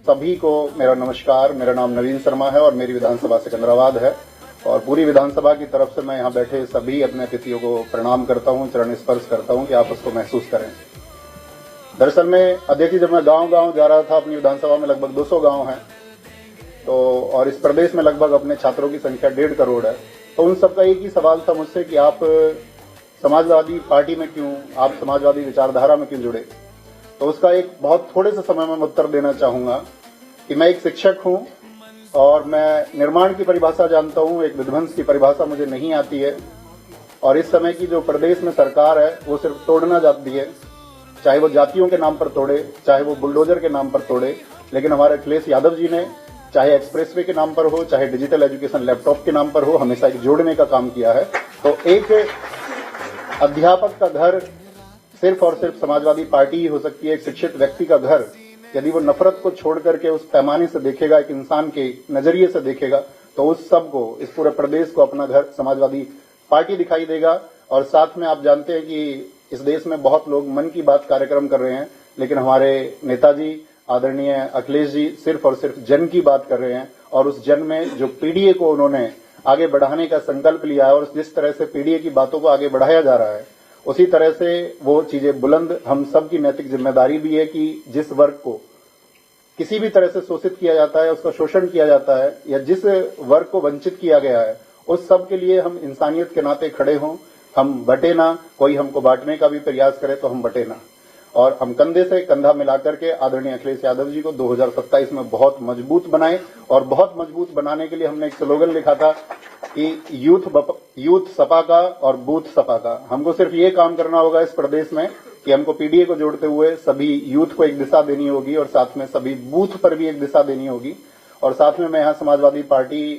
सभी को मेरा नमस्कार। मेरा नाम नवीन शर्मा है और मेरी विधानसभा सिकंदराबाद है और पूरी विधानसभा की तरफ से मैं यहाँ बैठे सभी अपने अतिथियों को प्रणाम करता हूँ, चरण स्पर्श करता हूँ कि आप उसको महसूस करें। दरअसल में अध्यक्ष जी, जब मैं गांव-गांव जा रहा था, अपनी विधानसभा में लगभग 200 गांव हैं, तो और इस प्रदेश में लगभग अपने छात्रों की संख्या 1.5 करोड़ है, तो उन सबका एक ही सवाल था मुझसे कि आप समाजवादी पार्टी में क्यों, आप समाजवादी विचारधारा में क्यों जुड़े। तो उसका एक बहुत थोड़े से समय में उत्तर देना चाहूंगा कि मैं एक शिक्षक हूं और मैं निर्माण की परिभाषा जानता हूं, एक विध्वंस की परिभाषा मुझे नहीं आती है। और इस समय की जो प्रदेश में सरकार है वो सिर्फ तोड़ना चाहती है, चाहे वो जातियों के नाम पर तोड़े, चाहे वो बुलडोजर के नाम पर तोड़े। लेकिन हमारे अखिलेश यादव जी ने चाहे एक्सप्रेसवे के नाम पर हो, चाहे डिजिटल एजुकेशन लैपटॉप के नाम पर हो, हमेशा एक जोड़ने का काम किया है। तो एक अध्यापक का घर सिर्फ और सिर्फ समाजवादी पार्टी ही हो सकती है। एक शिक्षित व्यक्ति का घर यदि वो नफरत को छोड़ करके उस पैमाने से देखेगा, एक इंसान के नजरिए से देखेगा, तो उस सबको, इस पूरे प्रदेश को अपना घर समाजवादी पार्टी दिखाई देगा। और साथ में आप जानते हैं कि इस देश में बहुत लोग मन की बात कार्यक्रम कर रहे हैं, लेकिन हमारे नेताजी आदरणीय अखिलेश जी सिर्फ और सिर्फ जन की बात कर रहे हैं। और उस जन में जो पीडीए को उन्होंने आगे बढ़ाने का संकल्प लिया है और जिस तरह से पीडीए की बातों को आगे बढ़ाया जा रहा है, उसी तरह से वो चीजें बुलंद, हम सब की नैतिक जिम्मेदारी भी है कि जिस वर्ग को किसी भी तरह से शोषित किया जाता है, उसका शोषण किया जाता है, या जिस वर्ग को वंचित किया गया है, उस सब के लिए हम इंसानियत के नाते खड़े हों। हम बटे ना, कोई हमको बांटने का भी प्रयास करे तो हम बटे ना, और हम कंधे से कंधा मिलाकर के आदरणीय अखिलेश यादव जी को 2027 में बहुत मजबूत बनाएं। और बहुत मजबूत बनाने के लिए हमने एक स्लोगन लिखा था कि यूथ सपा का और बूथ सपा का। हमको सिर्फ ये काम करना होगा इस प्रदेश में कि हमको पीडीए को जोड़ते हुए सभी यूथ को एक दिशा देनी होगी और साथ में सभी बूथ पर भी एक दिशा देनी होगी। और साथ में मैं यहाँ समाजवादी पार्टी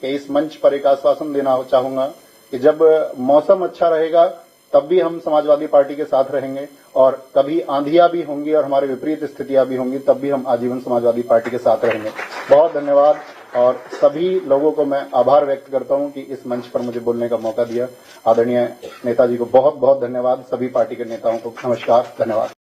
के इस मंच पर एक आश्वासन देना चाहूंगा कि जब मौसम अच्छा रहेगा तब भी हम समाजवादी पार्टी के साथ रहेंगे, और कभी आंधियां भी होंगी और हमारे विपरीत स्थितियां भी होंगी, तब भी हम आजीवन समाजवादी पार्टी के साथ रहेंगे। बहुत धन्यवाद और सभी लोगों को मैं आभार व्यक्त करता हूं कि इस मंच पर मुझे बोलने का मौका दिया। आदरणीय नेताजी को बहुत बहुत धन्यवाद। सभी पार्टी के नेताओं को नमस्कार, धन्यवाद।